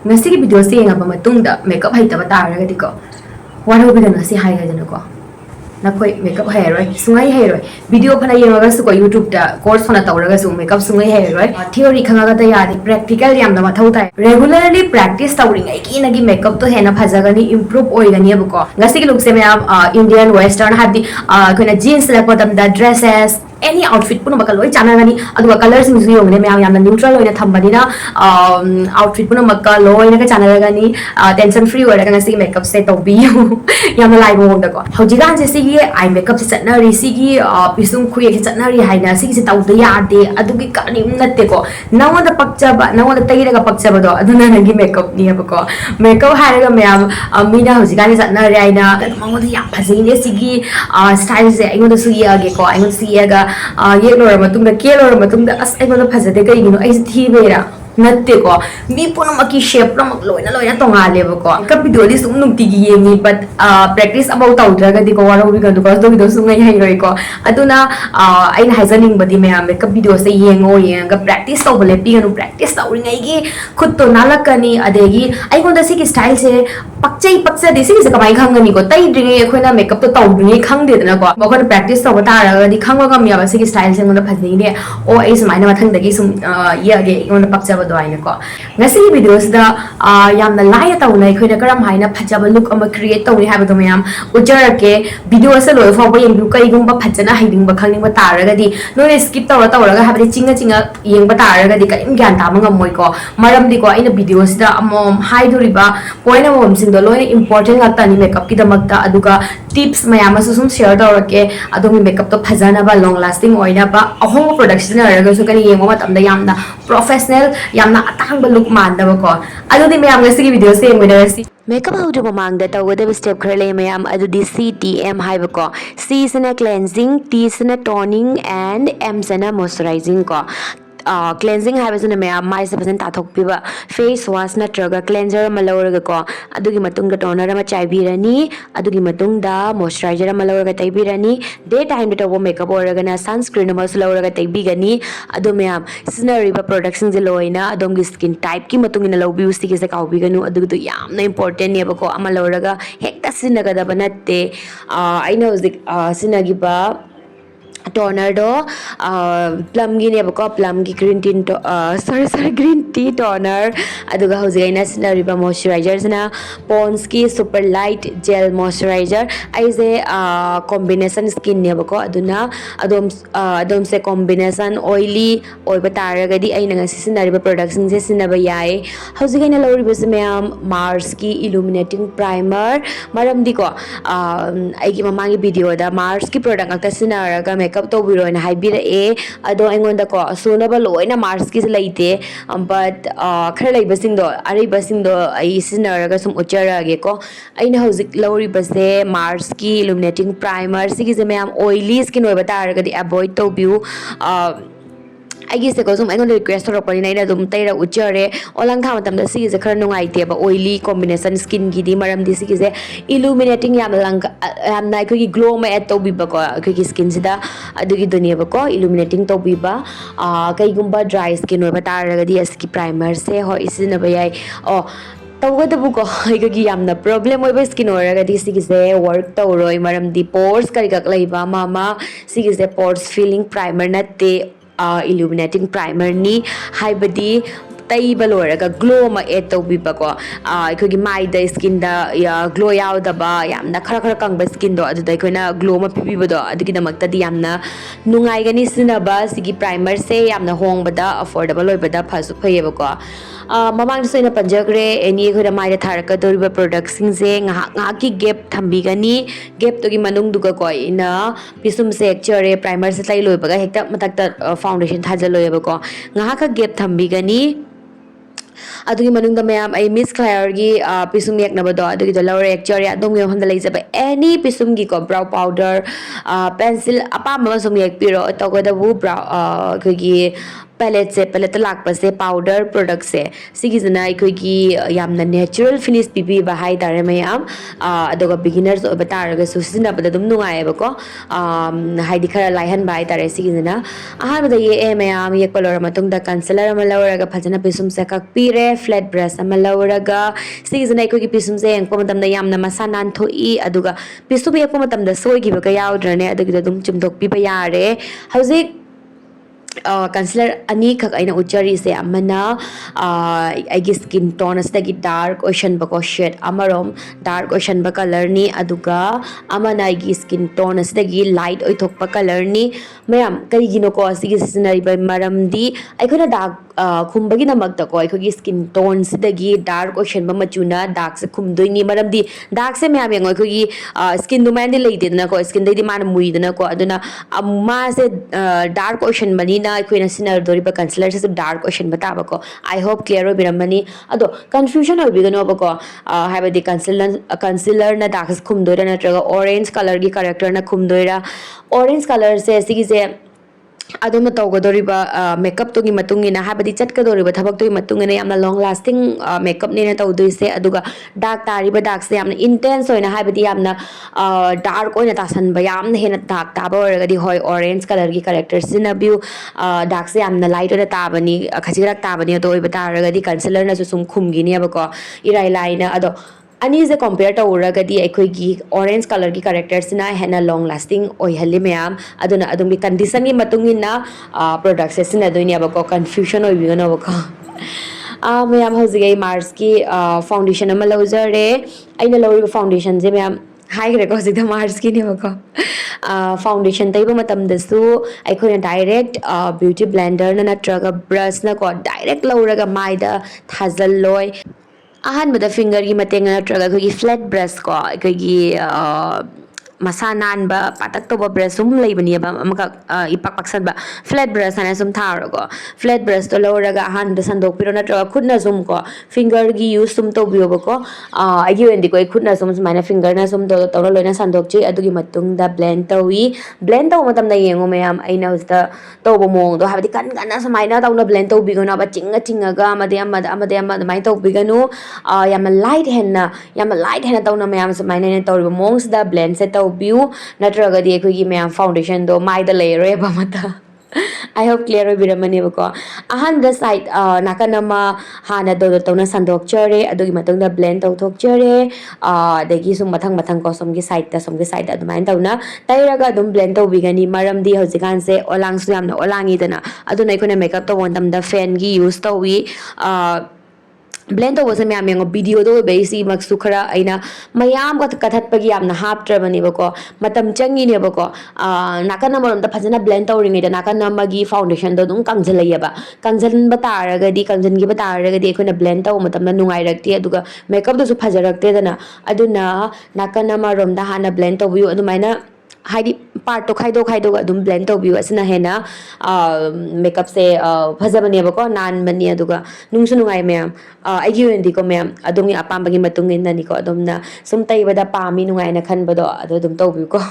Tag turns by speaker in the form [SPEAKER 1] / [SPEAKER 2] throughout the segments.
[SPEAKER 1] ngasi video se ngaba matungda makeup haitaba taraga diko waro bidana si haidana ko nakoi makeup hair roi sungai hair roi video phana yenga su ko youtube da course phana tawraga su makeup sungai hair roi theory khanga ga yadi practical yamna mathau tai regularly practice tawring ai ki nagi makeup to hena phajagani improve oigani abuko ngasi ki look se me indian western hadi koina jeans la podam da dresses any outfit puno makal loi chanagani aduga colors sing yong ne myam yamna neutral oina thambadina outfit puno makal loi na ka chanagani tension free oira ngasi makeup se to bi yamna lai bo da ko hojigan je sigi eye makeup se chatnari sigi pisum khuye ke chatnari haina sigi se tawda yade adugi kanim natte ko nawada pakchaba nawada tairaga pakchaba do aduna nagi makeup ni abako makeup haraga myam mina hojigan je chatnari aina mangoda yam phajine sigi style se aingoda su yage ko aingoda su yaga ye lora matungda ke lora matungda as aingoda phajade kai gino ai thi beira natte ko mi puno maki shape mak loina loina tonga leba ko ka video di sum nungti gi yengi but practice about outraga di ko waro bi ga du ko do video sum ngai hai roi ko aduna aina haizaning badi me am ka video se yengo yenga practice to bole pi ganu practice to ngai gi khut to nalakani adegi ai ko da si ki style se pakchai pakcha de si se kamai khangani ko tai dringe khoina makeup to taw dringe khang de na ko ba ko practice to bata ra di khangwa ga mi ba si ki style se ngona phajni de o ai sum aina mathang dagi sum ye ge ngona pakcha do aina ko ngasi videos da yamna lai ta unai khoina karam haina phajaba look ama create tawni haba do mayam ujara ke video se loi fa ba yeng du kai gum ba phajana haiding ba khangning ba taraga di no ne skip tawra tawra haba chinga chinga yeng ba taraga di kaim gyan ta mangam moi ko maram di ko aina videos da amom haiduri ba point amom sing do loina important ga ta ni makeup ki damakta aduga tips mayam asu sum share tawra ke adomi makeup to phajana ba long lasting oina ba ahong production araga su kani yengo matam da yamna professional yamna atang ba look manda ba ko adu di mayam ngasi video se ngwena si makeup how to mamang da tawada step khare mayam adu di CTM haiba ko C sina cleansing, T sina toning and M sina moisturizing ko cleansing haibasuna mayam mai se pasan tathok piba face wash natraga cleanser ma lawraga ko adugi matungda toner ma chaibirani adugi matungda moisturizer ma lawraga taibirani day time da tobo makeup oraga na sunscreen ma lawraga taibigani adu mayam sinari ba production je loina adomgi skin type ki matungina lawbi usti ke se kaubiganu adugi to yamna important ne ba ko ama lawraga hekta sinaga da banatte aina hozik sinagi ba toner do plum gi ne ba plum gi green tea green tea toner aduga hoji na sinari ba moisturizer na Pond's ki super light gel moisturizer aise combination skin ne ba ko aduna adom se combination oily oi ba taraga di aina nga sinari ba production se sinaba yai hoji na lori ba se mayam Mars ki illuminating primer maram di ko aigi mamangi video da Mars ki product akta sinaraga makeup to biro na haibira ado aingonda ko sona ba loina Mars ki laite but khara lai basing do ari basing do ai sinaraga sum uchara ge ko aina hozik lori base Mars ki illuminating primer sigi je mayam oily skin oi bata raga di avoid to view I se ko sum aingon request ro pani naina dum taira uchare olang tha matam da sigi se khara nungai te ba oily combination skin gi di maram di sigi se illuminating yam lang yam nai ko gi glow ma add to bi ba ko ko gi skin sida adu gi dunia ba ko illuminating to bi ba kai gumba dry skin oi ba taraga di aski primer se ho isina ba yai o tawgadabu ko aigagi yamna problem oiba skin oraga di sigise work tawroi maram di pores kari kak laiba mama sigise pores filling primer natte illuminating primer ni haibadi taiba loraga glow ma add tawbiba ko aikogi mai da skin da glow yaudaba yamna khara khara kangba skin do adu da koina glow ma pibiba do adigi damakta di yamna nungai gani sinaba sigi primer se yamna hongba da affordable oiba da phasu phayeba ko mamang soina panjagre eni khora mai da tharaka doriba product sing se nga ki gap thambigani gap to gi manung duga ko ina pisum se actually primer se tai loiba ga hekta matakta foundation thajaloyeba ko nga ka gap thambigani adugi manung da mayam ai miss claire gi pisum yak na ba do adugi da laure actually adong yo honda leisa ba any pisum gi ko brow powder pencil apa ma sum yak piro to go da bu brow ko gi
[SPEAKER 2] palette lakpase powder product se sigisna aikoigi yamna natural finish pipi ba hai tare mayam adoga beginners oba taraga su sina bada dum nungai ba ko haidi khara laihan bai tare sigisna aha bada ye e mayam ye color matung da concealer ama lawraga phajana pisum se kak pire flat brush ama lawraga sigisna aikoigi pisum se engpa matam da yamna masa nan thoi aduga pisum ye ko matam da soi gi ba ka yaudrane adugi dum chimdok pi ba yare hauzik concealer ani khak aina uchari se amana aigi skin tone asdagi dark ocean ba ko shade amarom dark ocean ba color ni aduga amana aigi skin tone asdagi light oithokpa color ni mayam kari gino ko asigi sinari ba maram di aikona dark khumbagi namak ta ko aikogi skin tone sidagi dark ocean ba machuna dark se khumdoi ni maram di dark se mayam yang aikogi skin du man di leide na ko skin dai di man mui na ko aduna amma se dark ocean bani na aikoina sinardori ba concealer se dark ocean bata ba ko I hope clear oi biramani ado confusion oi bigano ba ko haibadi concealer na dark khumdoi na traga orange color gi character na khumdoi ra orange color se sigi se adoma tawgadoriba makeup to gi matungina habadi chatkadoriba thabak to gi matungina yamna long lasting makeup ne na tawdoise aduga dark tariba dark se yamna intense oina habadi yamna dark oina tasan ba yamna hena dark taba oragadi hoi orange color gi character sina view dark se yamna light oina tabani khajirak tabani to oiba taragadi concealer na sum khumgini abako irai laina ado ani se compare to uragadi aikoigi orange color gi characters na hena long lasting oi hali mayam aduna adumi condition gi matungina products se sina doini abako confusion oi bigano abako mayam hozigai mars ki foundation ama lawjare aina lawri foundation je mayam haigre ko sida mars ki ne bako foundation taiba matam dasu aikoina direct beauty blender na natraga brush na ko direct lawraga maida thazal loi अहनबद finger की मतेंग नत्रगा अखोगी flat brush को अखोगी मसा नानबा पातक तोबा brush सुम लेबनियबा अमका इपाक पाकसनबा flat brush हाना सुम थारगो flat brush तो लौरगा अहनबद संदोक पिरो नत्रगा खुदना सुम को फिंगर की यूज सुम तोबियोबको आगी वेंदी को खुदना सुम सुमाइना फिंगर ना सुम तो तौरा लोइना संदोक ची अदुगी मतुंगदा ब्लेंड तौई ब्लेंड तौ मतमदा येंगो मयाम आइना हुस्ता तौबो मोंग दो हाबदी कन कन समाइना तौना ब्लेंड तौबिगनो बा चिंगा चिंगागा अमदे माइ तौबिगनो याम लाइट हेना तौना मयाम समाइना तौरिबो मोंगसदा ब्लेंड से तौबिउ नत्रगदी अखोगी मयाम फाउंडेशन दो माइदा लेयरोय बमता I hope clear oi biramani bako ahan da side nakanama hana do tona sandok chere adugi matungda blend tau thok chere degi sum mathang mathang ko somgi side adumain tauna tairaga dum blend tau bigani maram di hojikan se olang su yamna olangi dana aduna ikona makeup to wontam da fan gi use tawi blend tau wasa myam yang video do basi maksu khara aina mayam ka kathat pagi yamna hap trabani bako matam changi ne bako nakana maram da phajana blend tau ringai da nakana magi foundation do dum kangjalai ba kangjan bataraga di kangjan gi bataraga di ekona blend tau matam na nungai rakti aduga makeup do su phajarakte dana aduna nakana maram da hana blend tau biu adumaina हाइदी part तो खाइदो अदुम blend तौबियो असना हेना makeup से फजबनेबको नान बनी अदुगा नुंगसु नुंगाय ma'am आइगी वेंदी को ma'am अदुमगी अपामबगी मतुंग इननी को अदुमना सुम तैबदा पामी नुंगायना खनबदो अदुम तौबियो को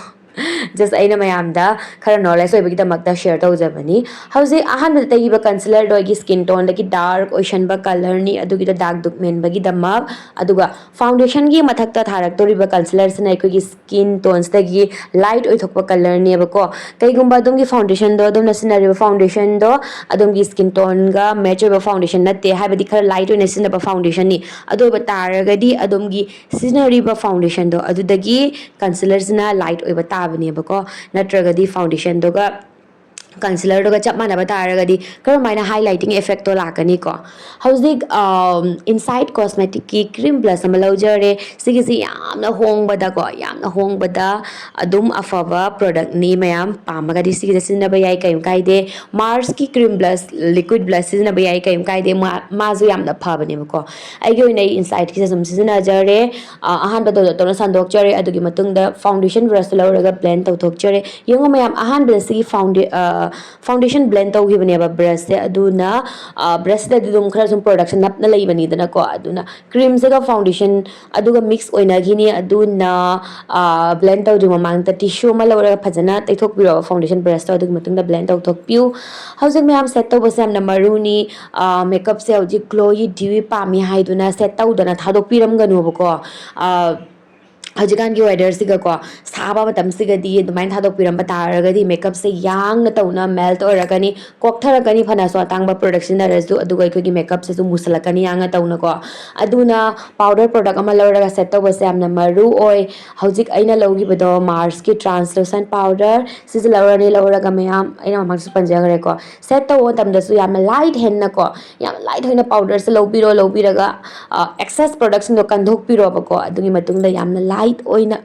[SPEAKER 2] just aina mayamda khara knowledge oibagi damakta share tawjabani hauji ahan taiba concealer doigi skin tone dagi dark ocean ba color ni adugi da dark duk men bagi damak aduga foundation gi mathakta tharak toriba concealer sina ko gi skin tones dagi light oithokpa color ni bako kaigumba dumgi foundation do dum nasinari foundation do adumgi skin tone ga match ba foundation natte habadi khara light oina sina ba foundation ni adu ba taragadi adumgi sinari ba foundation do adudagi concealer sina light oiba bani bako natragadi foundation doga concealer doga chap mana bataragadi karmaina highlighting effect to lakani ko hauzik inside cosmetic ki cream blush ama laujare sigisi yamna hongbada ko yamna hongbada adum afaba product ni mayam pamagadi sigisi sinna bayai kayum kaide mars ki cream blush liquid blush sinna bayai kayum kaide mazu yamna phabani bako aigi nei inside ki sum sinna jare ahan ba do to sandok jare adugi matungda foundation brush lauraga blend tawthok jare yengo mayam ahan blush ki foundation blend tꯧꯈꯤꯕꯅꯦꯕ brush se aduna brush da dum khara sum production napna leibani dana ko aduna cream se ga foundation aduga mix oina gini aduna blend tau juma mang ta tissue ma lawra phajana taithok biro foundation brush ta adug matung da blend tau thok piu hauzik me am set tau basam na maruni makeup se hoji glowy dewy pami haiduna set tau dana thadok piram ganu bako हजिकान की weather सिगा को साबा मतम सिगदी दुमाइन थादोक पिरम बतारगदी makeup से यांग न तौना melt ओरगनी कोक्थरगनी फना सो तांगबा production दरसु अदुगा इखोगी makeup से सु मुसलकनी यांग तौना को अदुना powder product अमा लौरगा सेट तौबसे यामना मरु ओय हजिक अइना लौगिबदो मार्स की ट्रांसलूसेंट पाउडर सिज लौरनी लौरगा मयाम अइना ममंग सु पंजगरे को सेट तौ तमदसु याम लाइट हेन न को याम लाइट होइना पाउडर से लौबिरगा एक्सेस प्रोडक्शन दो कंधोक पिरो बको अदुगी मतुंगदा यामना light oina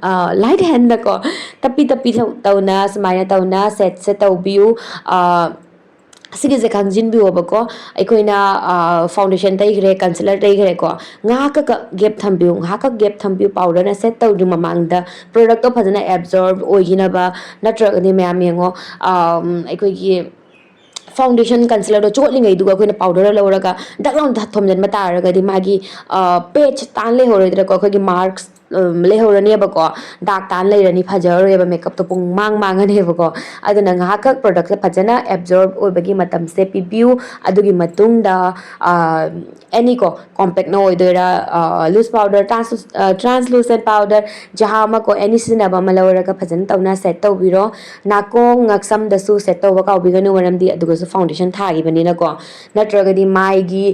[SPEAKER 2] light hand ko tapi tauna sumaya tauna set se taubiu sige je kangjin bi obako aikoina foundation tai gre concealer tai gre ko nga ka gap thambiu nga ka gap thambiu powder na set tau di mamang da product to phajana absorb oigina ba natraga ni mayam yengo aikoi gi foundation concealer do chotlingai duga koina powder lawraga daklam thomjan mata raga di magi page tan le horidra ko ko gi marks le horani bako dark tan le rani phajaro eba makeup to pung mang ne bako aduna nga ka product phajana absorb obagi matam se pibiu adugi matung da any ko compact no oidera loose powder translucent powder jahama ko any sinaba malawra ka phajana tawna set tawbiro nakong ngaksam da su set tawba ka obiganu waramdi aduga su foundation thagi bani na ko natraga di mai gi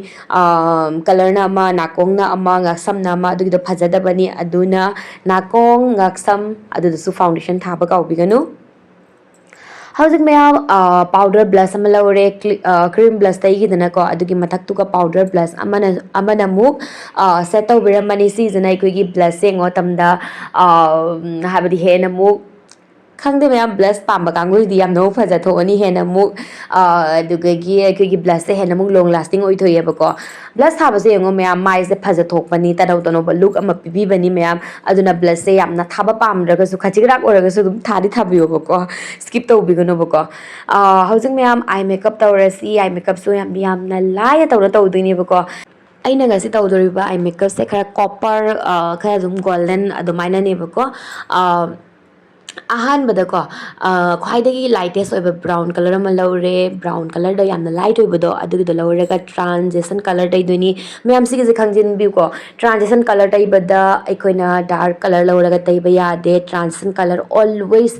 [SPEAKER 2] color na ma nakong na ama ngaksam na ma adugi do phajada bani aduna nakong ngaksam aduda su foundation thaba ka obiganu hauzik mayam powder blush ama lawre cream blush tai gi dana ko adugi mathak tu ka powder blush amana muk set tawbiramani season ai koi gi blush se ngo tamda habadi he na muk khangde mayam blush pamba kangu di yam no phaja thoni he na muk dugagi koi gi blush se he na muk long lasting oi thoye bako blush thaba se ngo mayam mai se phaja thokpani tadaw tono ba look ama pibi bani mayam aduna blush se yamna thaba pamraga su khachigrak oraga su dum thadi thabiyo bako skip to bigano bako hauzik mayam eye makeup tawrasi eye makeup su yamna laya tawra tawdini bako aina ngasi tawdoriba eye makeup se khara copper khara dum golden adumaina ne bako अहानबद को ख्वाइदगी lightest ओइबा brown colour अमा लौरे brown colour द यामना light ओइबदो अदुगिदो लौरेगा ट्रांजिशन कलर दai दुनी मैम सिगे खंगजिन बिउ को ट्रांजिशन कलर तैबदा अखोइना डार्क कलर लौरेगा तैबा यादे transition colour always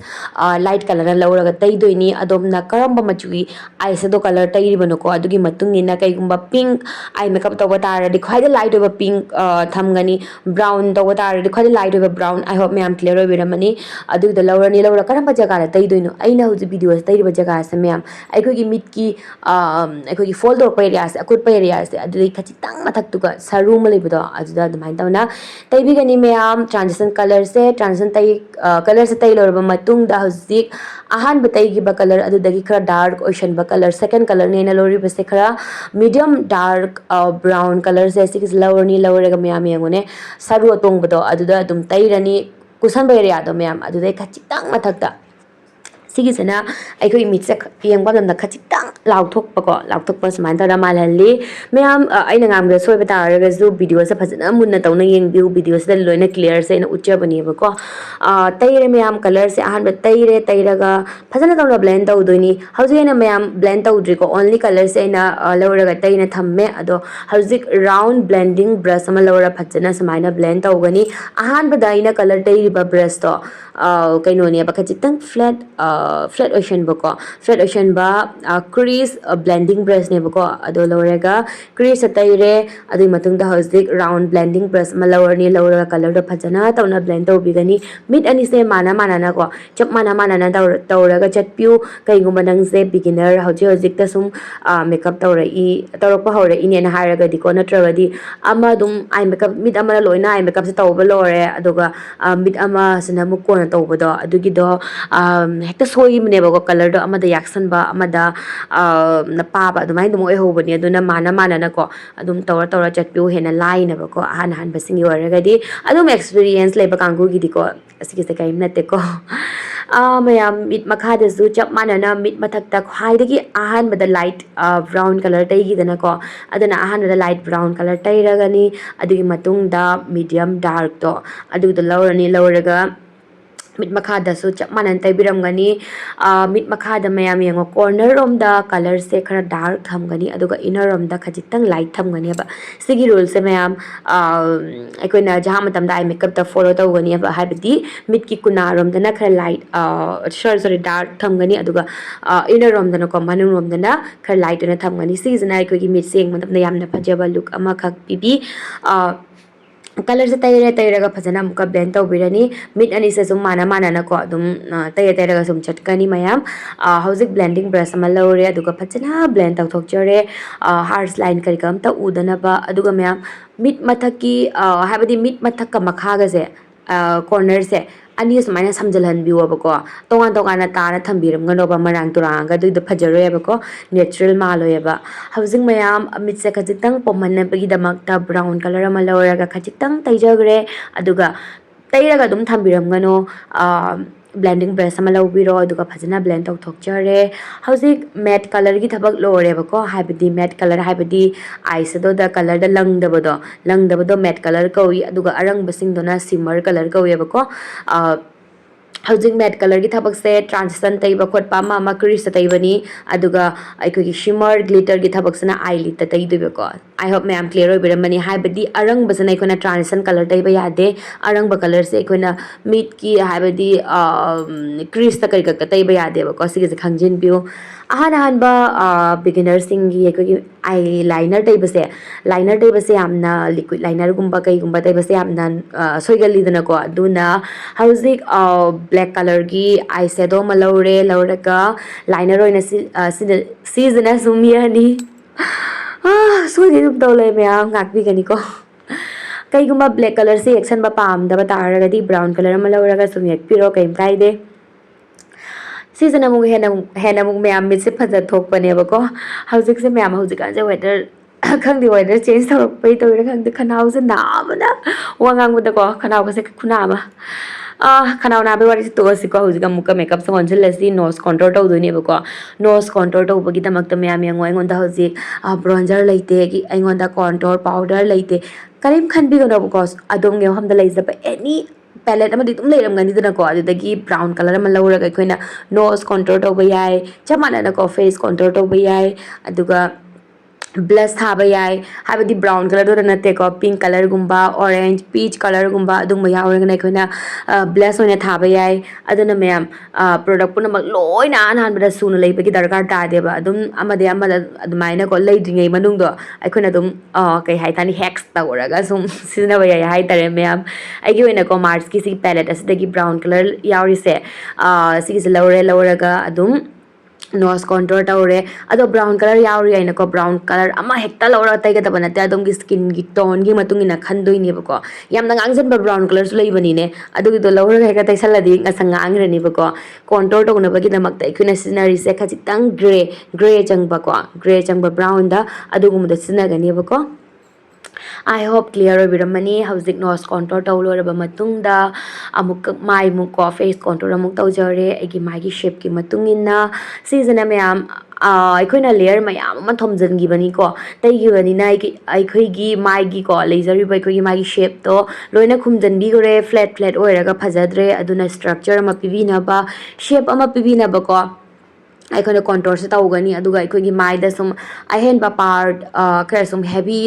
[SPEAKER 2] light colour लौरेगा तैदोइनी अदोमना करंबा मचुगी आईशैडो कलर तैरिबनो को अदुगी मतुंगिना कैगुंबा पिंक आई मेकअप तोबा तारदि ख्वाइदे लाइट ओइबा पिंक थमगनी ब्राउन तोबा तारदि ख्वाइदे light ओइबा brown I hope ma'am clear ओइबिरमनी अदुगिदो लौरनी लौरा करंबा जगह ला तैदोइनो अइना हुजि वीडियो तैरिबा जगह से मैम अखोगी मिट की अखोगी फोल्ड तोरपा एरिया से अकुटपा एरिया से अदुदि खचितांग मथक्तुगा सरू म लेबदो अजुदा दुमाइन तवना तैबिगनी मैम ट्रांजिशन कलर से ट्रांजिशन तै कलर से तै लौरबा मतुंग दा हुजि अहान बतैगिबा कलर अदुदगी खरा डार्क ओशन बा कलर सेकंड कलर ने लौरिबा से खरा मीडियम डार्क ब्राउन कलर से सिक्स लौरनी लौरेगा मैम यंगोने सरू अतोंगबदो अदुदा दुम तैरनी कुसन एरिया दो मैम अदुदे खचितांग मथक्ता सिगिसना अखोई मिट से यंगबा नमदा खचितांग लाउथोकपा सुमाइन तौरा मालहनले मैम अइना ngamga सोइबा तारगजु वीडियो से फजना मुन्ना तौना यंगबिउ वीडियो से लोइना क्लियर से न उच्चबनीबको तैरे मैम कलर से अहान तैरे तैरगा फजना तौना ब्लेंड तौदोइनी हौजिना मैम ब्लेंड तौद्रिको ओनली कलर से ना लौरगा तैना थम्मे अदो हौजिक राउंड ब्लेंडिंग ब्रश अमा लौरा फजना सुमाइना ब्लेंड तौगनी अहान बदाइना कलर तैरिबा ब्रश तो कैनोनी खचितांग फ्लैट ओशन बको फ्लैट ओशन बा क्रीज ब्लेंडिंग ब्रश ने बको अदो लौरेगा क्रीज तैरे अदुई मतुंग दा हौजिक राउंड ब्लेंडिंग ब्रश मा लौरनी लौरगा कलर दो फजना तौना ब्लेंड तौबिगनी मिट अनि से माना ना को चप माना ना तौरगा चटपिउ कैगुम नंग से बिगिनर हौजिक ता सुम मेकअप तौरपा हौरे इने ना हारगा दिको नत्रगदी अमा दुम आई मेकअप मिट अमा लोइना आई मेकअप से तौबा लोरे अदोगा मिट अमा सना मुकोना तौबदो अदुगिदो हेक्ता सोइमनेबको कलर दो अमदा याक्सनबा अमदा नपाबा अदुमाइन दुम ओइहोबनी अदुना माना ना को अदुम तौरा चटपिउ हेना लाइनबको हान बसिंगी ओरगदी अदुम एक्सपीरियंस लेबा कांगु गिदिको असिगिसे काइम नतेको ꯃꯌꯥꯝ ꯃꯤꯠ ꯃꯈꯥꯗꯁꯨ ꯆꯞ ꯃꯥꯟꯅꯅ ꯃꯤꯠ ꯃꯊꯛꯇ ꯈ꯭ꯋꯥꯏꯗꯒꯤ ꯑꯍꯥꯟꯕꯗ ꯂꯥꯏꯠ ꯕ꯭ꯔꯥꯎꯟ ꯀꯂꯔ ꯇꯩꯈꯤꯗꯅꯀꯣ ꯑꯗꯨꯅ ꯑꯍꯥꯟꯕꯗ ꯂꯥꯏꯠ ꯕ꯭ꯔꯥꯎꯟ ꯀꯂꯔ ꯇꯩꯔꯒꯅꯤ ꯑꯗꯨꯒꯤ ꯃꯇꯨꯡꯗ ꯃꯤꯗꯤꯌꯝ ꯗꯥꯔꯛꯇꯣ ꯑꯗꯨꯗꯣ ꯂꯧꯔꯅꯤ ꯂꯧꯔꯒ ꯃꯤꯠ ꯃꯈꯥꯗꯁꯨ ꯆꯞ ꯃꯥꯟꯅꯅ ꯇꯩꯕꯤꯔꯝꯒꯅꯤ ꯃꯤꯠ ꯃꯈꯥꯗ ꯃꯌꯥꯝ ꯌꯦꯡꯉꯣ ꯀꯣꯔꯅꯔ ꯔꯣꯝꯗ ꯀꯂꯔꯁꯦ ꯈꯔ ꯗꯥꯔꯛ ꯊꯝꯒꯅꯤ ꯑꯗꯨꯒ ꯏꯅꯔ ꯔꯣꯝꯗ ꯈꯖꯤꯛꯇꯪ ꯂꯥꯏꯠ ꯊꯝꯒꯅꯦꯕ ꯁꯤꯒꯤ ꯔꯨꯜꯁꯦ ꯃꯌꯥꯝ ꯑꯩꯈꯣꯏꯅ ꯖꯍꯥ ꯃꯇꯝꯗ ꯑꯥꯏ ꯃꯦꯀꯞꯇ ꯐꯣꯂꯣ ꯇꯧꯒꯅꯦꯕ ꯍꯥꯏꯕꯗꯤ ꯃꯤꯠꯀꯤ ꯀꯨꯅꯥꯔꯣꯝꯗꯅ ꯈꯔ ꯂꯥꯏꯠ ꯁꯣꯔꯤ ꯗꯥꯔꯛ ꯊꯝꯒꯅꯤ ꯑꯗꯨꯒ ꯏꯅꯔ ꯔꯣꯝꯗꯅꯀꯣ ꯃꯅꯨꯡ ꯔꯣꯝꯗꯅ ꯈꯔ ꯂꯥꯏꯠ ꯑꯣꯏꯅ ꯊꯝꯒꯅꯤ ꯁꯤꯁꯤꯅ ꯑꯩꯈꯣꯏꯒꯤ ꯃꯤꯠꯁꯦ ꯌꯦꯡꯕ ꯃꯇꯝꯗ ꯌꯥꯝꯅ ꯐꯖꯕ ꯂꯨꯛ ꯑꯃꯈꯛ ꯄꯤꯕꯤ ꯀꯂꯔꯁꯦ ꯇꯩꯔꯒ ꯐꯖꯅ ꯑꯃꯨꯛꯀ ꯕ꯭ꯂꯦꯟ ꯇꯧꯕꯤꯔꯅꯤ ꯃꯤꯠ ꯑꯅꯤꯁꯦ ꯁꯨꯝ ꯃꯥꯟꯅꯀꯣ ꯑꯗꯨꯝ ꯇꯩꯔꯒ ꯁꯨꯝ ꯆꯠꯀꯅꯤ ꯃꯌꯥꯝ ꯍꯧꯖꯤꯛ ꯕ꯭ꯂꯦꯟꯗꯤꯡ ꯕ꯭ꯔꯁ ꯑꯃ ꯂꯧꯔꯦ ꯑꯗꯨꯒ ꯐꯖꯅ ꯕ꯭ꯂꯦꯟ ꯇꯧꯊꯣꯛꯆꯔꯦ ꯍꯥꯔꯁ ꯂꯥꯏꯟ ꯀꯔꯤ ꯑꯝꯇ ꯎꯗꯅꯕ ꯑꯗꯨꯒ ꯃꯌꯥꯝ ꯃꯤꯠ ꯃꯊꯛꯀꯤ ꯍꯥꯏꯕꯗꯤ ꯃꯤꯠ ꯃꯊꯛꯀ ꯃꯈꯥꯒꯁꯦ ꯀꯣꯔꯅꯔꯁꯦ ꯑꯅꯤ ꯁꯨꯃꯥꯏꯅ ꯁꯝꯖꯤꯜꯍꯟꯕꯤꯌꯣꯕꯀꯣ ꯇꯣꯉꯥꯟꯅ ꯇꯥꯅ ꯊꯝꯕꯤꯔꯝꯒꯅꯣꯕ ꯃꯔꯥꯡ ꯇꯨꯔꯥꯡꯉꯒ ꯑꯗꯨꯏꯗꯣ ꯐꯖꯔꯣꯏꯕꯀꯣ ꯅꯦꯆꯔꯦꯜ ꯃꯥꯜꯂꯣꯏꯕ ꯍꯧꯖꯤꯛ ꯃꯌꯥꯝ ꯃꯤꯠꯁꯦ ꯈꯖꯤꯛꯇꯪ ꯄꯣꯝꯍꯟꯅꯕꯒꯤꯗꯃꯛꯇ ꯕ꯭ꯔꯥꯎꯟ ꯀꯂꯔ ꯑꯃ ꯂꯧꯔꯒ ꯈꯖꯤꯛꯇꯪ ꯇꯩꯖꯈ꯭ꯔꯦ ꯑꯗꯨꯒ ꯇꯩꯔꯒ ꯑꯗꯨꯝ ꯊꯝꯕꯤꯔꯝꯒꯅꯣ ꯕ꯭ꯂꯦꯟꯗꯤꯡ ꯕ꯭ꯔꯁ ꯑꯃ ꯂꯧꯕꯤꯔꯣ ꯑꯗꯨꯒ ꯐꯖꯅ ꯕ꯭ꯂꯦꯟ ꯇꯧꯊꯣꯛꯆꯔꯦ ꯍꯧꯖꯤꯛ ꯃꯦꯠ ꯀꯂꯔꯒꯤ ꯊꯕꯛ ꯂꯣꯏꯔꯦꯕꯀꯣ ꯍꯥꯏꯕꯗꯤ ꯃꯦꯠ ꯀꯂꯔ ꯍꯥꯏꯕꯗꯤ ꯑꯥꯏ ꯁꯦꯗꯣꯗ ꯀꯂꯔꯗ ꯂꯪꯗꯕꯗꯣ ꯃꯦꯠ ꯀꯂꯔ ꯀꯧꯏ ꯑꯗꯨꯒ ꯑꯔꯪꯕꯁꯤꯡꯗꯨꯅ ꯁꯤꯃꯔ ꯀꯂꯔ ꯀꯧꯏꯕꯀꯣ ꯍꯧꯖꯤꯛ ꯃꯦꯠ ꯀꯂꯔꯒꯤ ꯊꯕꯛꯁꯦ ꯇ꯭ꯔꯥꯟꯁꯤꯁꯟ ꯇꯩꯕ ꯈꯣꯠꯄ ꯑꯃ ꯀ꯭ꯔꯤꯁꯇ ꯇꯩꯕꯅꯤ ꯑꯗꯨꯒ ꯑꯩꯈꯣꯏꯒꯤ shimmar glitter ꯊꯕꯛꯁꯤꯅ ꯑꯥꯏ ꯂꯤꯠꯇ ꯇꯩꯗꯣꯏꯕꯀꯣ ꯑꯥꯏ ꯍꯣꯞ ꯃꯌꯥꯝ ꯀ꯭ꯂꯤꯌꯔ ꯑꯣꯏꯕꯤꯔꯝꯃꯅꯤ ꯍꯥꯏꯕꯗꯤ ꯑꯔꯪꯕꯁꯤꯅ ꯑꯩꯈꯣꯏꯅ ꯇ꯭ꯔꯥꯟꯁꯤꯁꯟ ꯀꯂꯔ ꯇꯩꯕ ꯌꯥꯗꯦ ꯑꯔꯪꯕ ꯀꯂꯔꯁꯦ ꯑꯩꯈꯣꯏꯅ ꯃꯤꯠꯀꯤ ꯍꯥꯏꯕꯗꯤ ꯀ꯭ꯔꯤꯁꯇ ꯀꯔꯤ ꯈꯛꯇ ꯇꯩꯕ ꯌꯥꯗꯦꯕꯀꯣ ꯁꯤꯒꯤꯁꯦ ꯈꯪꯖꯤꯟꯕꯤꯌꯨ ꯑꯍꯥꯟꯕ ꯕꯤꯒꯤꯅꯔꯁꯤꯡꯒꯤ ꯑꯩꯈꯣꯏꯒꯤ ꯑꯥꯏ ꯂꯥꯏꯅꯔ ꯇꯩꯕꯁꯦ ꯌꯥꯝꯅ ꯂꯤꯀ꯭ꯋꯤꯠ ꯂꯥꯏꯅꯔꯒꯨꯝꯕ ꯀꯩꯒꯨꯝꯕ ꯇꯩꯕꯁꯦ ꯌꯥꯝꯅ ꯁꯣꯏꯒꯜꯂꯤꯗꯅꯀꯣ ꯑꯗꯨꯅ ꯍꯧꯖꯤꯛ ꯕ꯭ꯂꯦꯛ ꯀꯂꯔꯒꯤ ꯑꯥꯏ ꯁꯦꯗꯣ ꯑꯃ ꯂꯧꯔꯒ ꯂꯥꯏꯅꯔ ꯑꯣꯏꯅ ꯁꯤꯁꯤꯅ ꯁꯨꯝ ꯌꯦꯛꯑꯅꯤ ꯁꯣꯏꯗꯤ ꯑꯗꯨꯝ ꯇꯧ ꯂꯩ ꯃꯌꯥꯝ ꯉꯥꯛꯄꯤꯒꯅꯤꯀꯣ ꯀꯩꯒꯨꯝꯕ ꯕ꯭ꯂꯦꯛ ꯀꯂꯔꯁꯦ ꯌꯦꯛꯁꯟꯕ ꯄꯥꯝꯗꯕ ꯇꯥꯔꯒꯗꯤ ꯕ꯭ꯔꯥꯎꯟ ꯀꯂꯔ ꯑꯃ ꯂꯧꯔꯒ ꯁꯨꯝ ꯌꯦꯛꯄꯤꯔꯣ ꯀꯩꯝ ꯀꯥꯏꯗꯦ ꯁꯤꯁꯤꯅ ꯑꯃꯨꯛ ꯍꯦꯟꯅ ꯑꯃꯨꯛ ꯃꯌꯥꯝ ꯃꯤꯠꯁꯦ ꯐꯖ ꯊꯣꯛꯄꯅꯦꯕꯀꯣ ꯍꯧꯖꯤꯛꯁꯦ ꯃꯌꯥꯝ ꯍꯧꯖꯤꯛꯀꯥꯟꯁꯦ ꯋꯦꯗꯔ ꯈꯪꯗꯦ ꯋꯦꯗꯔ ꯆꯦꯟꯖ ꯇꯧꯔꯛꯄꯩ ꯇꯧꯔꯤꯔꯥ ꯈꯪꯗꯦ ꯈꯅꯥꯎꯁꯦ ꯅꯥꯕꯅ ꯋꯥ ꯉꯥꯡꯕꯗꯀꯣ ꯈꯅꯥꯎꯒꯁꯦ ꯈꯨꯅꯥ ꯑꯃ ꯈꯅꯥꯎ ꯅꯥꯕꯩ ꯋꯥꯔꯤꯁꯦ ꯇꯣꯛꯑꯁꯤꯀꯣ ꯍꯧꯖꯤꯛ ꯑꯃꯨꯛꯀ ꯃꯦꯀꯞꯁꯦ ꯑꯣꯟꯁꯤꯜꯂꯁꯤ ꯅꯣꯁ ꯀꯣꯟꯇꯣꯔ ꯇꯧꯗꯣꯏꯅꯦꯕꯀꯣ ꯅꯣꯁ ꯀꯣꯟꯇꯣꯔ ꯇꯧꯕꯒꯤꯗꯃꯛꯇ ꯃꯌꯥꯝ ꯌꯦꯡꯉꯣ ꯑꯩꯉꯣꯟꯗ ꯍꯧꯖꯤꯛ ꯕ꯭ꯔꯣꯟꯖꯔ ꯂꯩꯇꯦ ꯑꯩꯉꯣꯟꯗ ꯀꯣꯟꯇꯣꯔ ꯄꯥꯎꯗꯔ ꯂꯩꯇꯦ ꯀꯔꯤꯝ ꯈꯟꯕꯤꯒꯅꯣꯕꯀꯣ ꯑꯗꯣꯝꯒꯤ ꯃꯐꯝꯗ ꯂꯩꯖꯕ ꯑꯦꯅꯤ ꯄꯦꯂꯦꯠ ꯑꯃꯗꯤ ꯑꯗꯨꯝ ꯂꯩꯔꯝꯒꯅꯤꯗꯅꯀꯣ ꯑꯗꯨꯗꯒꯤ ꯕ꯭ꯔꯥꯎꯟ ꯀꯂꯔ ꯑꯃ ꯂꯧꯔꯒ ꯑꯩꯈꯣꯏꯅ ꯅꯣꯁ ꯀꯣꯟꯇꯣꯔ ꯇꯧꯕ ꯌꯥꯏ ꯆꯞ ꯃꯥꯟꯅꯅꯀꯣ ꯐꯦꯁ ꯀꯣꯟꯇꯣꯔ ꯇꯧꯕ ꯌꯥꯏ ꯑꯗꯨꯒ ꯕ꯭ꯂꯁ ꯊꯥꯕ ꯌꯥꯏ ꯍꯥꯏꯕꯗꯤ ꯕ꯭ꯔꯥꯎꯟ ꯀꯂꯔꯗꯨꯗ ꯅꯠꯇꯦꯀꯣ ꯄꯤꯡ ꯀꯂꯔꯒꯨꯝꯕ ꯑꯣꯔꯦꯟꯖ ꯄꯤꯆ ꯀꯂꯔꯒꯨꯝꯕ ꯑꯗꯨꯝꯕ ꯌꯥꯎꯔꯒꯅ ꯑꯩꯈꯣꯏꯅ ꯕ꯭ꯂꯁ ꯑꯣꯏꯅ ꯊꯥꯕ ꯌꯥꯏ ꯑꯗꯨꯅ ꯃꯌꯥꯝ ꯄ꯭ꯔꯣꯗꯛ ꯄꯨꯝꯅꯃꯛ ꯂꯣꯏꯅ ꯑꯍꯥꯟꯕꯗ ꯁꯨꯅ ꯂꯩꯕꯒꯤ ꯗꯔꯀꯥꯔ ꯇꯥꯗꯦꯕ ꯑꯗꯨꯝ ꯑꯃꯗ ꯑꯗꯨꯃꯥꯏꯅꯀꯣ ꯂꯩꯗ꯭ꯔꯤꯉꯩ ꯃꯅꯨꯡꯗꯣ ꯑꯩꯈꯣꯏꯅ ꯑꯗꯨꯝ ꯀꯩ ꯍꯥꯏꯇꯥꯔꯦ ꯍꯦꯛꯁ ꯇꯧꯔꯒ ꯁꯨꯝ ꯁꯤꯖꯤꯟꯅꯕ ꯌꯥꯏ ꯍꯥꯏꯇꯥꯔꯦ ꯃꯌꯥꯝ ꯑꯩꯒꯤ ꯑꯣꯏꯅꯀꯣ ꯃꯥꯔꯁꯀꯤ ꯁꯤꯒꯤ ꯄꯦꯂꯦꯠ ꯑꯁꯤꯗꯒꯤ ꯕ꯭ꯔꯥꯎꯟ ꯀꯂꯔ ꯌꯥꯎꯔꯤꯁꯦ ꯁꯤꯒꯤꯁꯦ ꯂꯧꯔꯒ ꯑꯗꯨꯝ ꯅꯣꯁ ꯀꯣꯟꯇꯣꯔ ꯇꯧꯔꯦ ꯑꯗꯣ ꯕ꯭ꯔꯥꯎꯟ ꯀꯂꯔ ꯌꯥꯎꯔꯤ ꯍꯥꯏꯅꯀꯣ ꯕ꯭ꯔꯥꯎꯟ ꯀꯂꯔ ꯑꯃ ꯍꯦꯛꯇ ꯂꯧꯔꯒ ꯇꯩꯒꯗꯕ ꯅꯠꯇꯦ ꯑꯗꯣꯝꯒꯤ ꯁ꯭ꯀꯤꯟꯒꯤ ꯇꯣꯟꯒꯤ ꯃꯇꯨꯡ ꯏꯟꯅ ꯈꯟꯗꯣꯏꯅꯦꯕꯀꯣ ꯌꯥꯝꯅ ꯉꯥꯡꯁꯤꯟꯕ ꯕ꯭ꯔꯥꯎꯟ ꯀꯂꯔꯁꯨ ꯂꯩꯕꯅꯤꯅꯦ ꯑꯗꯨꯒꯤꯗꯣ ꯂꯧꯔꯒ ꯍꯦꯛꯇ ꯇꯩꯁꯜꯂꯗꯤ ꯉꯁꯪ ꯉꯥꯡꯈ꯭ꯔꯅꯤꯕꯀꯣ ꯀꯣꯟꯇꯣꯔ ꯇꯧꯅꯕꯒꯤꯗꯃꯛꯇ ꯑꯩꯈꯣꯏꯅ ꯁꯤꯖꯤꯟꯅꯔꯤꯁꯦ ꯈꯖꯤꯛꯇꯪ ꯒ꯭ꯔꯦ ꯆꯪꯕ ꯕ꯭ꯔꯥꯎꯟꯗ ꯑꯗꯨꯒꯨꯝꯕꯗ ꯁꯤꯖꯤꯟꯅꯒꯅꯦꯕꯀꯣ ꯑꯥꯏ ꯍꯣꯞ ꯀ꯭ꯂꯤꯌꯔ ꯑꯣꯏꯕꯤꯔꯝꯃꯅꯤ ꯍꯧꯖꯤꯛ ꯅꯣꯁ ꯀꯣꯟꯇꯣꯔ ꯇꯧ ꯂꯣꯏꯔꯕ ꯃꯇꯨꯡꯗ ꯑꯃꯨꯛꯀ ꯃꯥꯏꯃꯨꯛꯀꯣ ꯐꯦꯁ ꯀꯣꯟꯇꯣꯔ ꯑꯃꯨꯛ ꯇꯧꯖꯔꯦ ꯑꯩꯒꯤ ꯃꯥꯏꯒꯤ ꯁꯦꯞꯀꯤ ꯃꯇꯨꯡ ꯏꯟꯅ ꯁꯤꯁꯤꯅ ꯃꯌꯥꯝ ꯑꯩꯈꯣꯏꯅ ꯂꯦꯌꯔ ꯃꯌꯥꯝ ꯑꯃ ꯊꯣꯝꯖꯤꯟꯈꯤꯕꯅꯤꯀꯣ ꯇꯩꯈꯤꯕꯅꯤꯅ ꯑꯩꯈꯣꯏꯒꯤ ꯃꯥꯏꯒꯤꯀꯣ ꯂꯩꯖꯔꯤꯕ ꯑꯩꯈꯣꯏꯒꯤ ꯃꯥꯒꯤ ꯁꯦꯞꯇꯣ ꯂꯣꯏꯅ ꯈꯨꯝꯖꯤꯟꯕꯤꯈ꯭ꯔꯦ ꯐ꯭ꯂꯦꯠ ꯑꯣꯏꯔꯒ ꯐꯖꯗ꯭ꯔꯦ ꯑꯗꯨꯅ ꯁ꯭ꯇ꯭ꯔꯛꯆꯔ ꯑꯃ ꯄꯤꯕꯤꯅꯕ ꯁꯦꯞ ꯑꯃ ꯄꯤꯕꯤꯅꯕꯀꯣ ꯑꯩꯈꯣꯏꯅ ꯀꯣꯟꯇꯣꯔꯁꯦ ꯇꯧꯒꯅꯤ ꯑꯗꯨꯒ ꯑꯩꯈꯣꯏꯒꯤ ꯃꯥꯏꯗ ꯁꯨꯝ ꯑꯍꯦꯟꯕ ꯄꯥꯔꯠ ꯈꯔ ꯁꯨꯝ ꯍꯦꯚꯤ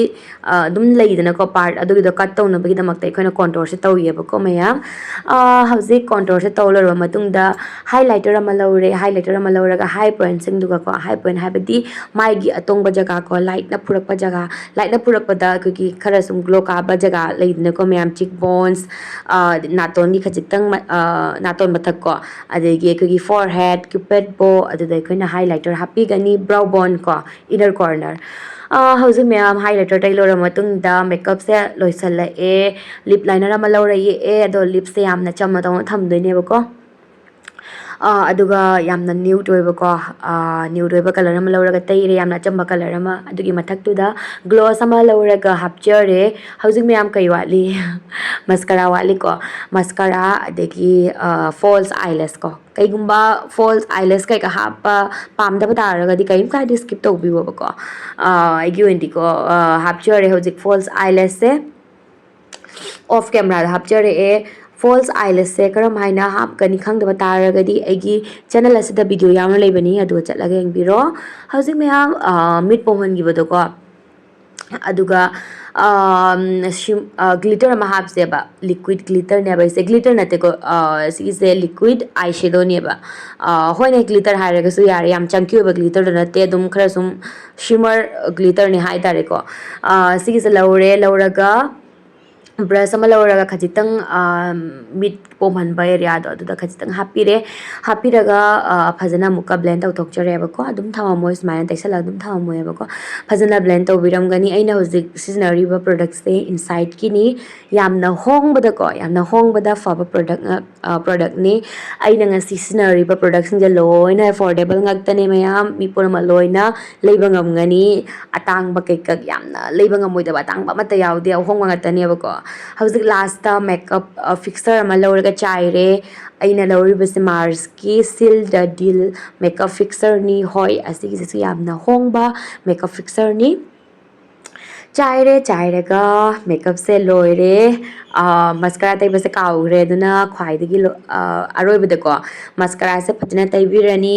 [SPEAKER 2] ꯑꯗꯨꯝ ꯂꯩꯗꯅꯀꯣ ꯄꯥꯔꯠ ꯑꯗꯨꯒꯤꯗꯣ ꯀꯠ ꯇꯧꯅꯕꯒꯤꯗꯃꯛꯇ ꯑꯩꯈꯣꯏꯅ ꯀꯣꯟꯇꯣꯔꯁꯦ ꯇꯧꯏꯌꯦꯕꯀꯣ ꯃꯌꯥꯝ ꯍꯧꯖꯤꯛ ꯀꯣꯟꯇꯣꯔꯁꯦ ꯇꯧ ꯂꯣꯏꯔꯕ ꯃꯇꯨꯡꯗ ꯍꯥꯏꯂꯥꯏꯇꯔ ꯑꯃ ꯂꯧꯔꯒ ꯍꯥꯏ ꯄꯣꯏꯟꯠꯁꯤꯡꯗꯨꯒꯀꯣ ꯍꯥꯏ ꯄꯣꯏꯟꯠ ꯍꯥꯏꯕꯗꯤ ꯃꯥꯏꯒꯤ ꯑꯇꯣꯡꯕ ꯖꯒꯥ ꯀꯣ ꯂꯥꯏꯠꯅ ꯄꯨꯔꯛꯄꯗ ꯑꯩꯈꯣꯏꯒꯤ ꯈꯔ ꯁꯨꯝ ꯒ꯭ꯂꯣ ꯀꯥꯕ ꯖꯒꯥ ꯂꯩꯗꯅꯀꯣ ꯃꯌꯥꯝ ꯆꯤꯛ ꯕꯣꯟꯁ ꯅꯥꯇꯣꯟꯒꯤ ꯈꯖꯤꯛꯇꯪ ꯅꯥꯇꯣꯟ ꯃꯊꯛ ꯀꯣ ꯑꯗꯒꯤ ꯑꯩꯈꯣꯏꯒꯤ ꯐꯣꯔ ꯍꯦꯠ ꯀ꯭ꯌꯨꯄꯦꯠ ꯕꯣ ꯑꯗꯨꯗ ꯑꯩꯈꯣꯏꯅ ꯍꯥꯏꯂꯥꯏꯇꯔ ꯍꯥꯞꯄꯤꯒꯅꯤ ꯕ꯭ꯔꯥꯎ ꯕꯣꯟ ꯀꯣ ꯏꯅꯔ ꯀꯣꯔꯅꯔ ꯍꯧꯖꯤꯛ ꯃꯌꯥꯝ ꯍꯥꯏꯂꯥꯏꯇꯔ ꯇꯩ ꯂꯣꯏꯔꯕ ꯃꯇꯨꯡꯗ ꯃꯦꯀꯞꯁꯦ ꯂꯣꯏꯁꯜꯂꯛꯑꯦ ꯂꯤꯞ ꯂꯥꯏꯅꯔ ꯑꯃ ꯂꯧꯔ ꯌꯦꯛꯑꯦ ꯑꯗꯣ ꯂꯤꯞꯁꯦ ꯌꯥꯝꯅ ꯆꯝꯅ ꯇꯧꯅ ꯊꯝꯗꯣꯏꯅꯦꯕꯀꯣ ꯑꯗꯨꯒ ꯌꯥꯝꯅ ꯅ꯭ꯌꯨꯠ ꯑꯣꯏꯕꯀꯣ ꯅ꯭ꯌꯨꯠ ꯑꯣꯏꯕ ꯀꯂꯔ ꯑꯃ ꯂꯧꯔꯒ ꯇꯩꯔꯦ ꯌꯥꯝꯅ ꯑꯆꯝꯕ ꯀꯂꯔ ꯑꯃ ꯑꯗꯨꯒꯤ ꯃꯊꯛꯇꯨꯗ ꯒ꯭ꯂꯣꯁ ꯑꯃ ꯂꯧꯔꯒ ꯍꯥꯞꯆꯔꯦ ꯍꯧꯖꯤꯛ ꯃꯌꯥꯝ ꯀꯩ ꯋꯥꯠꯂꯤ ꯃꯁꯀꯔꯥ ꯋꯥꯠꯂꯤꯀꯣ ꯃꯁꯀꯔꯥ ꯑꯗꯒꯤ ꯐꯣꯜꯁ ꯑꯥꯏꯂꯦꯁ ꯀꯣ ꯀꯩꯒꯨꯝꯕ ꯐꯣꯜꯁ ꯑꯥꯏꯂꯦꯁ ꯀꯩꯀꯥ ꯍꯥꯞꯄ ꯄꯥꯝꯗꯕ ꯇꯥꯔꯒꯗꯤ ꯀꯔꯤꯝ ꯀꯥꯏꯗꯦ ꯁ꯭ꯀꯤꯞ ꯇꯧꯕꯤꯌꯣꯕꯀꯣ ꯑꯩꯒꯤ ꯑꯣꯏꯅꯗꯤꯀꯣ ꯍꯥꯞꯆꯔꯦ ꯍꯧꯖꯤꯛ ꯐꯣꯜꯁ ꯑꯥꯏꯂꯦꯁꯁꯦ ꯑꯣꯐ ꯀꯦꯃꯦꯔꯥꯗ ꯍꯥꯞꯆꯔꯛꯑꯦ ꯐꯣꯜꯁ ꯑꯥꯏꯂꯦꯁꯁꯦ ꯀꯔꯝ ꯍꯥꯏꯅ ꯍꯥꯞꯀꯅꯤ ꯈꯪꯗꯕ ꯇꯥꯔꯒꯗꯤ ꯑꯩꯒꯤ ꯆꯦꯅꯦꯜ ꯑꯁꯤꯗ ꯚꯤꯗꯤꯑꯣ ꯌꯥꯎꯅ ꯂꯩꯕꯅꯤ ꯑꯗꯨꯒ ꯆꯠꯂꯒ ꯌꯦꯡꯕꯤꯔꯣ ꯍꯧꯖꯤꯛ ꯃꯌꯥꯝ ꯃꯤꯠ ꯄꯣꯝꯍꯟꯈꯤꯕꯗꯣꯀꯣ ꯑꯗꯨꯒ ꯒ꯭ꯂꯤꯇꯔ ꯑꯃ ꯍꯥꯞꯁꯦꯕ ꯂꯤꯀ꯭ꯋꯤꯠ ꯒ꯭ꯂꯤꯇꯔꯅꯦꯕ ꯁꯤꯁꯦ ꯒ꯭ꯂꯤꯇꯔ ꯅꯠꯇꯦꯀꯣ ꯁꯤꯒꯤꯁꯦ ꯂꯤꯀ꯭ꯋꯤꯠ ꯑꯥꯏ ꯁꯦꯗꯣꯅꯦꯕ ꯍꯣꯏꯅꯦ ꯒ꯭ꯂꯤꯇꯔ ꯍꯥꯏꯔꯒꯁꯨ ꯌꯥꯔꯦ ꯌꯥꯝ ꯆꯪꯀꯤ ꯑꯣꯏꯕ ꯒ꯭ꯂꯤꯇꯔꯗꯣ ꯅꯠꯇꯦ ꯑꯗꯨꯝ ꯈꯔ ꯁꯨꯝ ꯁꯤꯃꯔ ꯒ꯭ꯂꯤꯇꯔꯅꯦ ꯍꯥꯏꯇꯥꯔꯦꯀꯣ ꯁꯤꯒꯤꯁꯦ ꯂꯧꯔꯒ ꯕ꯭ꯔꯁ ꯑꯃ ꯂꯧꯔꯒ ꯈꯖꯤꯛꯇꯪ ꯃꯤꯠ ꯄꯣꯝꯍꯟꯕ ꯑꯦꯔꯤꯌꯥꯗꯣ ꯑꯗꯨꯗ ꯈꯖꯤꯛꯇꯪ ꯍꯥꯞꯄꯤꯔꯒ ꯐꯖꯅ ꯑꯃꯨꯛꯀ ꯕ꯭ꯂꯦꯟ ꯇꯧꯊꯣꯛꯆꯔꯦꯕꯀꯣ ꯑꯗꯨꯝ ꯊꯝꯃꯝꯃꯣꯏ ꯁꯨꯃꯥꯏꯅ ꯇꯩꯁꯜꯂꯒ ꯑꯗꯨꯝ ꯊꯝꯃꯝꯃꯣꯏꯕꯀꯣ ꯐꯖꯅ ꯕ꯭ꯂꯦꯟ ꯇꯧꯕꯤꯔꯝꯒꯅꯤ ꯑꯩꯅ ꯍꯧꯖꯤꯛ ꯁꯤꯖꯤꯟꯅꯔꯤꯕ ꯄ꯭ꯔꯣꯗꯛꯠꯁꯦ ꯏꯟꯁꯥꯏꯠꯀꯤꯅꯤ ꯌꯥꯝꯅ ꯍꯣꯡꯕꯗꯀꯣ ꯌꯥꯝꯅ ꯍꯣꯡꯕꯗ ꯐꯕ ꯄ꯭ꯔꯣꯗꯛꯅꯤ ꯑꯩꯅ ꯉꯁꯤ ꯁꯤꯖꯤꯟꯅꯔꯤꯕ ꯄ꯭ꯔꯣꯗꯛꯁꯤꯡꯁꯦ ꯂꯣꯏꯅ ꯑꯦꯐꯣꯔꯗꯦꯕꯜ ꯉꯥꯛꯇꯅꯦ ꯃꯌꯥꯝ ꯃꯤ ꯄꯨꯝꯅꯃꯛ ꯂꯣꯏꯅ ꯂꯩꯕ ꯉꯝꯒꯅꯤ ꯑꯇꯥꯡꯕ ꯀꯩꯀꯛ ꯌꯥꯝꯅ ꯂꯩꯕ ꯉꯝꯃꯣꯏꯗꯕ ꯑꯇꯥꯡꯕ ꯑꯃꯠꯇ ꯌꯥꯎꯗꯦ ꯑꯍꯣꯡꯕ ꯉꯥꯛꯇꯅꯦꯕꯀꯣ ꯍꯧꯖꯤꯛ ꯂꯥꯁꯇ ꯃꯦꯀꯞ ꯐꯤꯛꯁꯔ ꯑꯃ ꯂꯧꯔꯒ ꯆꯥꯏꯔꯦ ꯑꯩꯅ ꯂꯧꯔꯤꯕꯁꯦ ꯃꯥꯔꯁꯀꯤ ꯁꯤꯜ ꯗ ꯗꯤꯜ ꯃꯦꯀꯞ ꯐꯤꯛꯁꯔꯅꯤ ꯍꯣꯏ ꯑꯁꯤꯒꯤꯁꯤꯁꯨ ꯌꯥꯝꯅ ꯍꯣꯡꯕ ꯃꯦꯀꯞ ꯐꯤꯛꯁꯔꯅꯤ ꯆꯥꯏꯔꯒ ꯃꯦꯀꯞꯁꯦ ꯂꯣꯏꯔꯦ ꯃꯁꯀꯔꯥ ꯇꯩꯕꯁꯦ ꯀꯥꯎꯈ꯭ꯔꯦ ꯑꯗꯨꯅ ꯈ꯭ꯋꯥꯏꯗꯒꯤ ꯑꯔꯣꯏꯕꯗꯀꯣ ꯃꯁꯀꯔꯥꯁꯦ ꯐꯖꯅ ꯇꯩꯕꯤꯔꯅꯤ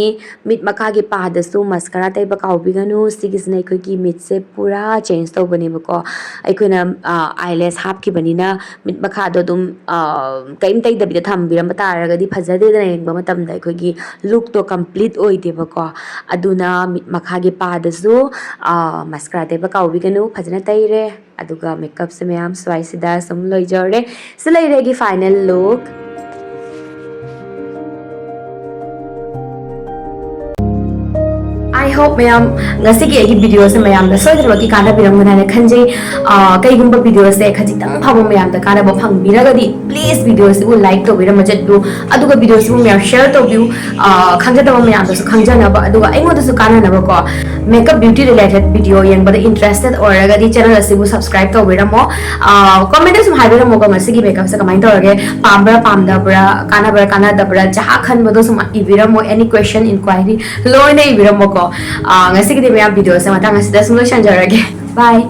[SPEAKER 2] ꯃꯤꯠ ꯃꯈꯥꯒꯤ ꯄꯥꯗꯁꯨ ꯃꯁꯀꯔꯥ ꯇꯩꯕ ꯀꯥꯎꯕꯤꯒꯅꯨ ꯁꯤꯒꯤꯁꯤꯅ ꯑꯩꯈꯣꯏꯒꯤ ꯃꯤꯠꯁꯦ ꯄꯨꯔꯥ ꯆꯦꯟꯖ ꯇꯧꯕꯅꯦꯕꯀꯣ ꯑꯩꯈꯣꯏꯅ ꯑꯥꯏꯂꯦꯁ ꯍꯥꯞꯈꯤꯕꯅꯤꯅ ꯃꯤꯠ ꯃꯈꯥꯗꯣ ꯑꯗꯨꯝ ꯀꯔꯤꯝ ꯇꯩꯗꯕꯤꯗ ꯊꯝꯕꯤꯔꯝꯕ ꯇꯥꯔꯒꯗꯤ ꯐꯖꯗꯦꯗꯅ ꯌꯦꯡꯕ ꯃꯇꯝꯗ ꯑꯩꯈꯣꯏꯒꯤ ꯂꯨꯛꯇꯣ ꯀꯝꯄ꯭ꯂꯤꯠ ꯑꯣꯏꯗꯦꯕꯀோ ꯑꯗꯨꯅ ꯃꯤꯠ ꯃꯈꯥꯒꯤ ꯄꯥꯗꯁꯨ ꯃꯁꯀꯔꯥ ꯇꯩꯕ ꯀꯥꯎꯕꯤꯒꯅꯨ ꯐꯖꯅ ꯇꯩꯔꯦ ꯑꯗꯨꯒ ꯃꯦꯀꯞꯁꯦ ꯃꯌꯥꯝ ꯁ꯭ꯋꯥꯏꯁꯤꯗ ꯁꯨꯝ ꯂꯣꯏꯖꯔꯦ ꯁꯤ ꯂꯩꯔꯦ ꯑꯩꯒꯤ final look
[SPEAKER 1] I hope mayam ngasigi agi video se mayam da soidrabaki kana biramgana ne khanjei kaigumba video se khajitang phamo mayam da kana ba phangbiragadi please video se u like to biram chatbu aduga video se mayam share to biu khangjadaba mayam da su khangjana ba aduga aingoda su kana na ba ko makeup beauty related video yang bada interested oragadi channel asibu subscribe to biramo comment sum haibiramo ga ngasigi makeup se kamai torage pamda kana dabra jaha khan bodo sum ibiramo any question inquiry loina ibiramo ko ngasigi de mayam video se matang asida sum lo shanjarage bye